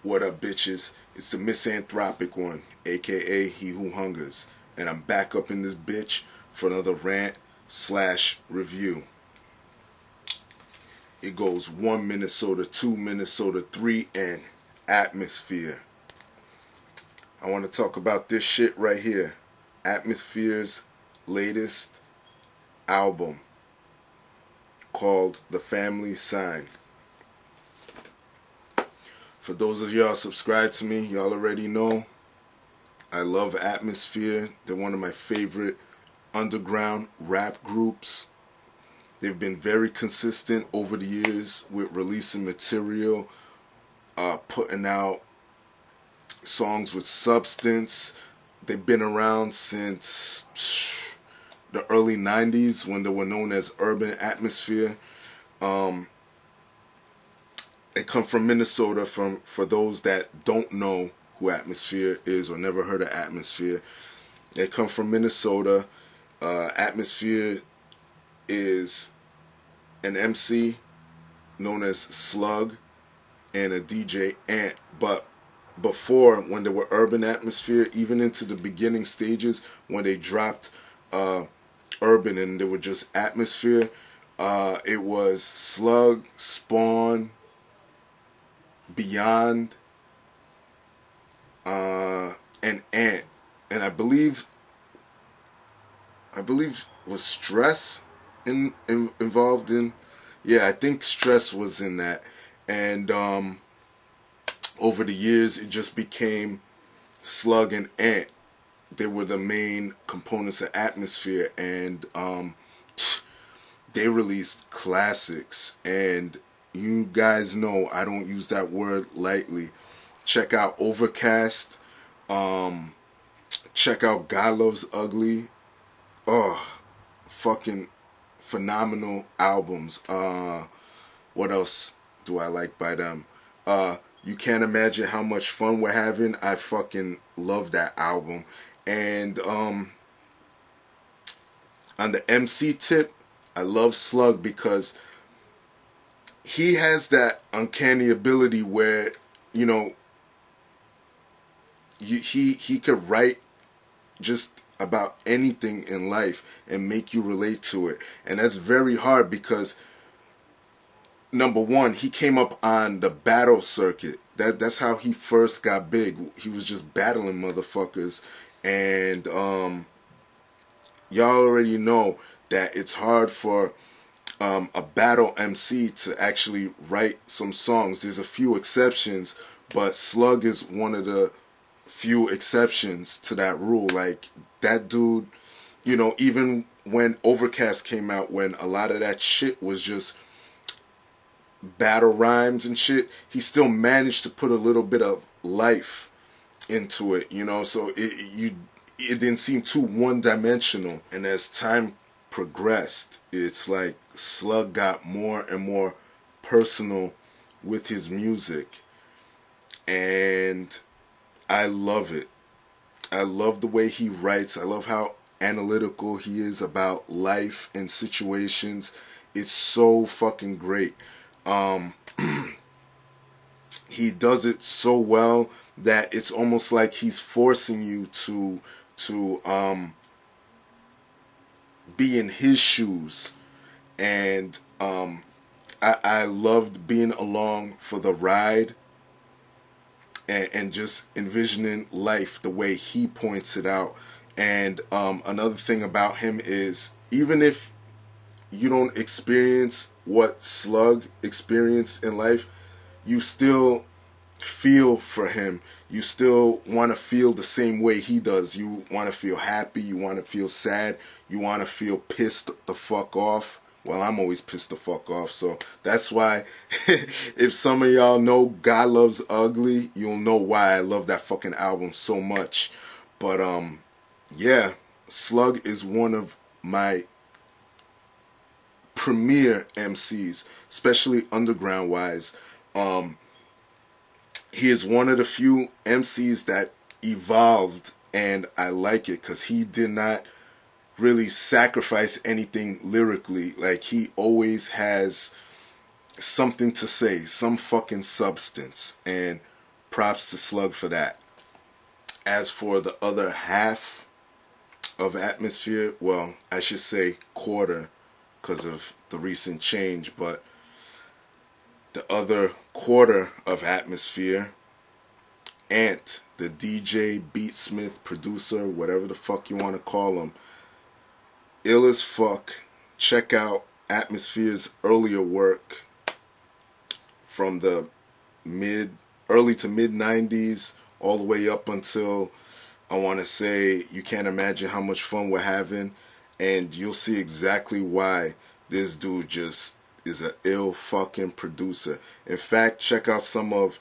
What up, bitches? It's the MisanthropikOne, aka He Who Hungers, and I'm back up in this bitch for another rant/review. It goes 1 Minnesota, 2 Minnesota, 3, and Atmosphere. I want to talk about this shit right here. Atmosphere's latest album called The Family Sign. For those of y'all subscribed to me, y'all already know I love Atmosphere. They're one of my favorite underground rap groups. They've been very consistent over the years with releasing material, putting out songs with substance. They've been around since the early 90s when they were known as Urban Atmosphere. They come from Minnesota. For those that don't know who Atmosphere is or never heard of Atmosphere, they come from Minnesota. Atmosphere is an MC known as Slug and a DJ Ant. But before, when they were Urban Atmosphere, even into the beginning stages when they dropped Urban and they were just Atmosphere, it was Slug, Spawn, Beyond, and Ant, and I believe was Stress involved in. Yeah, I think Stress was in that, and over the years it just became Slug and Ant. They were the main components of Atmosphere, and they released classics. And you guys know I don't use that word lightly. Check out Overcast. Check out God Loves Ugly. Oh, fucking phenomenal albums. What else do I like by them? You can't imagine how much fun we're having. I fucking love that album. And on the MC tip, I love Slug because he has that uncanny ability where, you know, he could write just about anything in life and make you relate to it. And that's very hard because, number one, he came up on the battle circuit. That's how he first got big. He was just battling motherfuckers. And y'all already know that it's hard for a battle MC to actually write some songs. There's a few exceptions, but Slug is one of the few exceptions to that rule. Like, that dude, you know, even when Overcast came out, when a lot of that shit was just battle rhymes and shit, he still managed to put a little bit of life into it, you know, so it didn't seem too one-dimensional. And as time progressed, it's like Slug got more and more personal with his music, and I love it. I love the way he writes. I love how analytical he is about life and situations. It's so fucking great. He does it so well that it's almost like he's forcing you to be in his shoes. And I loved being along for the ride and just envisioning life the way he points it out. And another thing about him is, even if you don't experience what Slug experienced in life, you still feel for him. You still want to feel the same way he does. You want to feel happy. You want to feel sad. You want to feel pissed the fuck off well, I'm always pissed the fuck off. So that's why if some of y'all know God Loves Ugly, you'll know why I love that fucking album so much. But yeah, Slug is one of my premier MCs, especially underground wise. He is one of the few MCs that evolved, and I like it because he did not really sacrifice anything lyrically. Like, he always has something to say, some fucking substance, and props to Slug for that. As for the other half of Atmosphere, well, I should say quarter because of the recent change, but the other quarter of Atmosphere, Ant, the DJ, beatsmith, producer, whatever the fuck you want to call him, ill as fuck. Check out Atmosphere's earlier work from the early to mid 90s all the way up until, I want to say, You Can't Imagine How Much Fun We're Having, and you'll see exactly why this dude just is an ill fucking producer. In fact, check out some of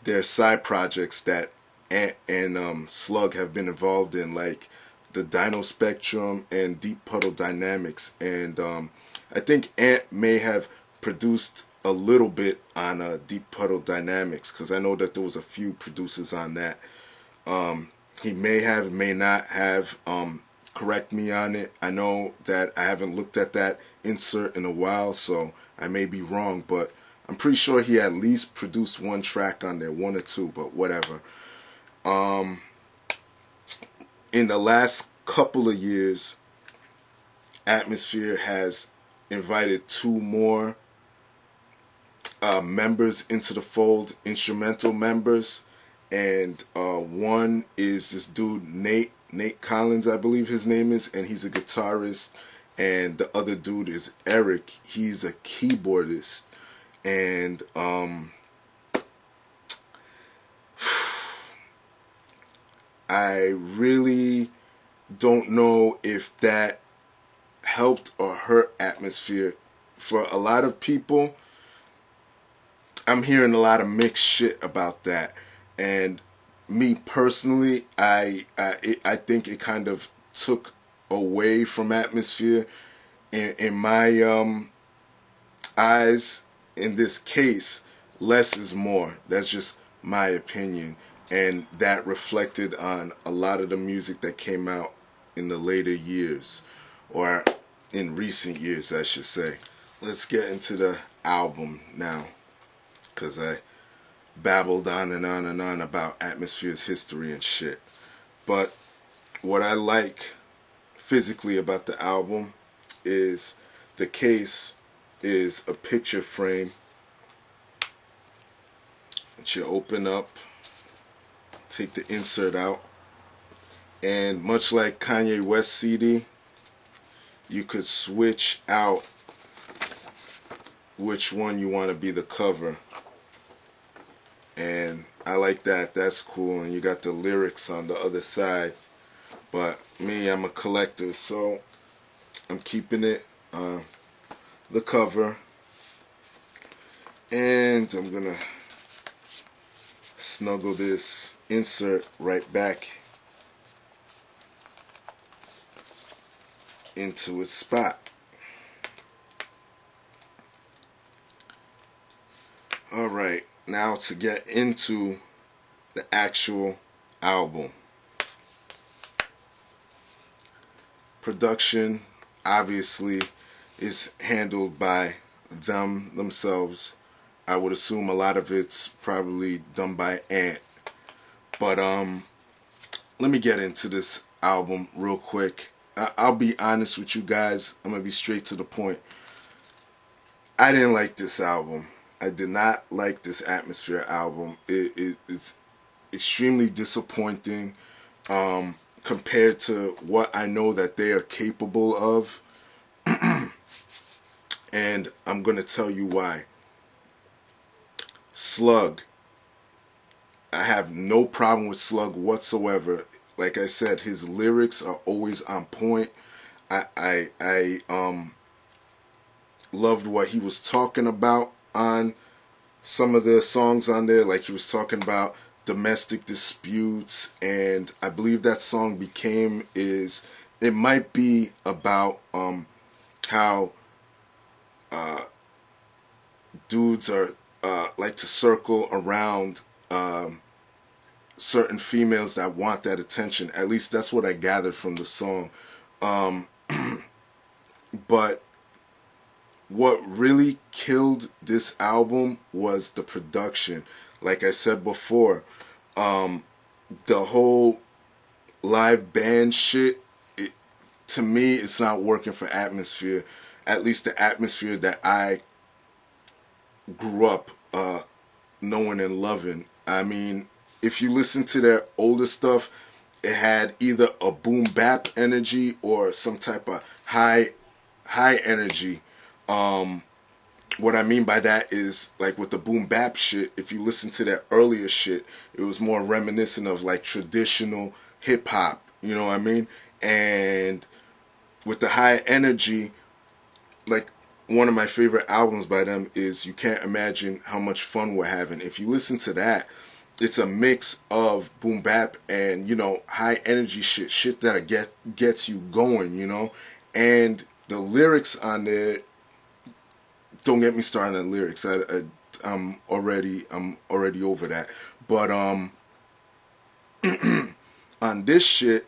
their side projects that Ant and Slug have been involved in, like the Dino Spectrum and Deep Puddle Dynamics. And I think Ant may have produced a little bit on Deep Puddle Dynamics, because I know that there was a few producers on that. He may have, may not have. Correct me on it. I know that I haven't looked at that insert in a while, so I may be wrong, but I'm pretty sure he at least produced one track on there, one or two, but whatever. In the last couple of years, Atmosphere has invited two more members into the fold, instrumental members, and one is this dude Nate Collins, I believe his name is, and he's a guitarist, and the other dude is Eric. He's a keyboardist, and I really don't know if that helped or hurt Atmosphere. For a lot of people, I'm hearing a lot of mixed shit about that, and me personally, I think it kind of took away from Atmosphere. In my eyes, in this case, less is more. That's just my opinion, and that reflected on a lot of the music that came out in the later years, or in recent years, I should say. Let's get into the album now, because I babbled on and on and on about Atmosphere's history and shit. But what I like physically about the album is the case is a picture frame that you open up, take the insert out, and much like Kanye West CD, you could switch out which one you want to be the cover. And I like that. That's cool. And you got the lyrics on the other side. But me, I'm a collector, so I'm keeping it the cover. And I'm gonna snuggle this insert right back into its spot. Alright, now to get into the actual album. Production, obviously, is handled by themselves. I would assume a lot of it's probably done by Ant. But let me get into this album real quick. I'll be honest with you guys. I'm going to be straight to the point. I didn't like this album. I did not like this Atmosphere album. It's extremely disappointing compared to what I know that they are capable of. And I'm going to tell you why. Slug. I have no problem with Slug whatsoever. Like I said, his lyrics are always on point. loved what he was talking about on some of the songs on there. Like he was talking about domestic disputes, and I believe that song became is it might be about how dudes are like to circle around certain females that want that attention. At least that's what I gathered from the song. But what really killed this album was the production. Like I said before, the whole live band shit, to me, it's not working for atmosphere. At least the atmosphere that I grew up knowing and loving. I mean, if you listen to their older stuff, it had either a boom bap energy or some type of high energy. What I mean by that is, like with the boom bap shit, if you listen to that earlier shit, it was more reminiscent of like traditional hip hop, you know what I mean? And with the high energy, like one of my favorite albums by them is You Can't Imagine How Much Fun We're Having. If you listen to that, it's a mix of boom bap and, you know, high energy shit that gets you going, you know? And the lyrics on there, don't get me started on the lyrics. I'm already over that. But on this shit,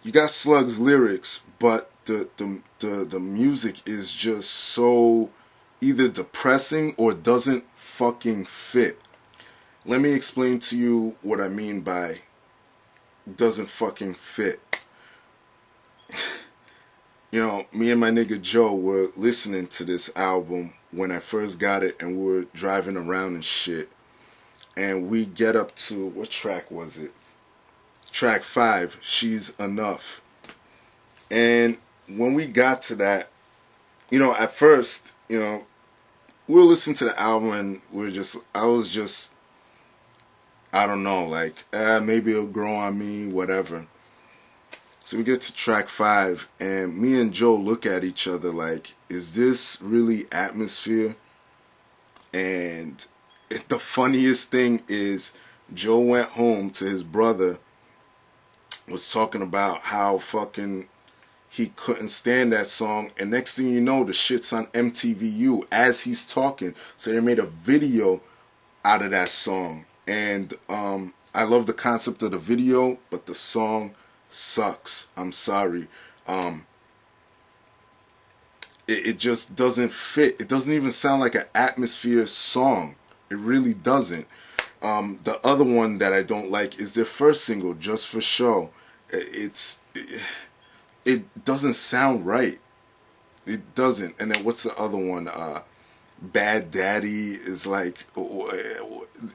you got Slug's lyrics, but the music is just so either depressing or doesn't fucking fit. Let me explain to you what I mean by doesn't fucking fit. You know, me and my nigga Joe were listening to this album when I first got it, and we were driving around and shit. And we get up to, what track was it? Track 5, She's Enough. And when we got to that, you know, at first, you know, we were listening to the album and I don't know, like, maybe it'll grow on me, whatever. So we get to track 5, and me and Joe look at each other like, is this really atmosphere? And the funniest thing is, Joe went home to his brother, was talking about how fucking he couldn't stand that song, and next thing you know, the shit's on MTVU as he's talking. So they made a video out of that song, and I love the concept of the video, but the song sucks. I'm sorry. It just doesn't fit. It doesn't even sound like an atmosphere song. It really doesn't. The other one that I don't like is their first single, Just for Show. It doesn't sound right. It doesn't. And then what's the other one? Bad Daddy is like,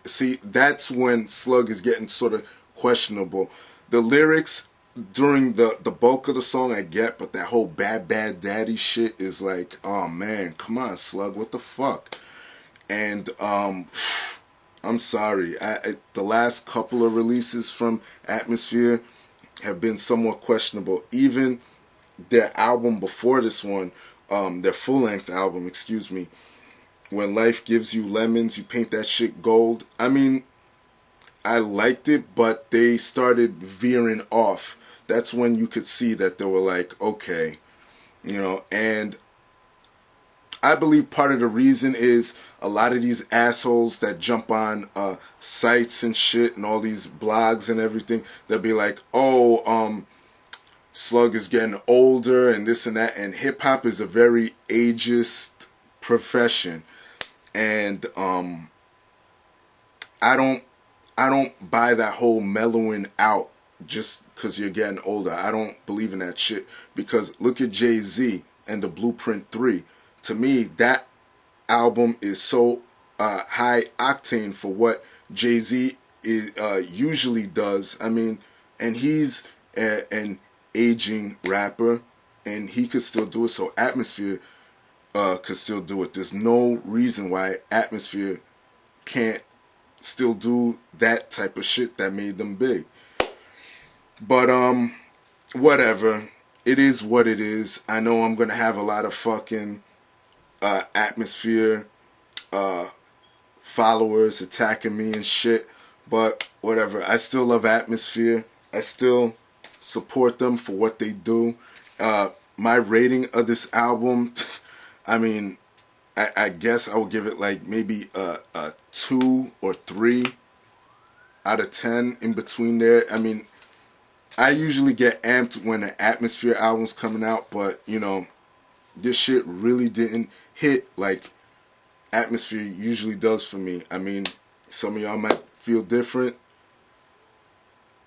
see, that's when Slug is getting sort of questionable. The lyrics during the bulk of the song I get, but that whole bad daddy shit is like, oh man, come on Slug, what the fuck? And I'm sorry, the last couple of releases from Atmosphere have been somewhat questionable. Even their album before this one, their full-length album, excuse me, When Life Gives You Lemons, You Paint That Shit Gold. I mean, I liked it, but they started veering off. That's when you could see that they were like, okay, you know, and I believe part of the reason is a lot of these assholes that jump on sites and shit and all these blogs and everything, they'll be like, oh, Slug is getting older and this and that, and hip-hop is a very ageist profession, and I don't buy that whole mellowing out just because you're getting older. I don't believe in that shit, because look at Jay-Z and the Blueprint 3. To me, that album is so high octane for what Jay-Z usually does. I mean, and he's an aging rapper, and he could still do it. So Atmosphere could still do it. There's no reason why Atmosphere can't still do that type of shit that made them big. But whatever. it is what it is. I know I'm gonna have a lot of fucking Atmosphere followers attacking me and shit, but whatever. I still love Atmosphere. I still support them for what they do. My rating of this album, I mean, I guess I would give it like maybe a 2 or 3 out of 10, in between there. I mean, I usually get amped when an Atmosphere album's coming out, but you know, this shit really didn't hit like Atmosphere usually does for me. I mean, some of y'all might feel different.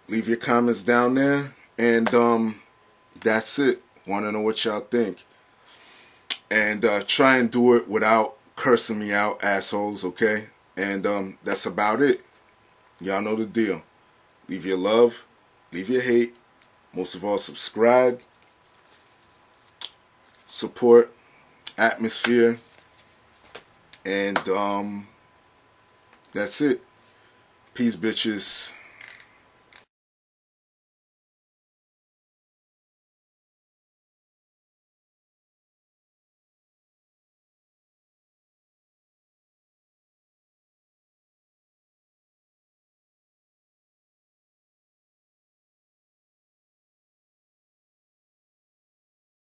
Leave your comments down there, and that's it. Want to know what y'all think, and try and do it without cursing me out, assholes. Okay, and that's about it. Y'all know the deal. Leave your love, leave your hate. Most of all, subscribe, support Atmosphere, and that's it. Peace, bitches.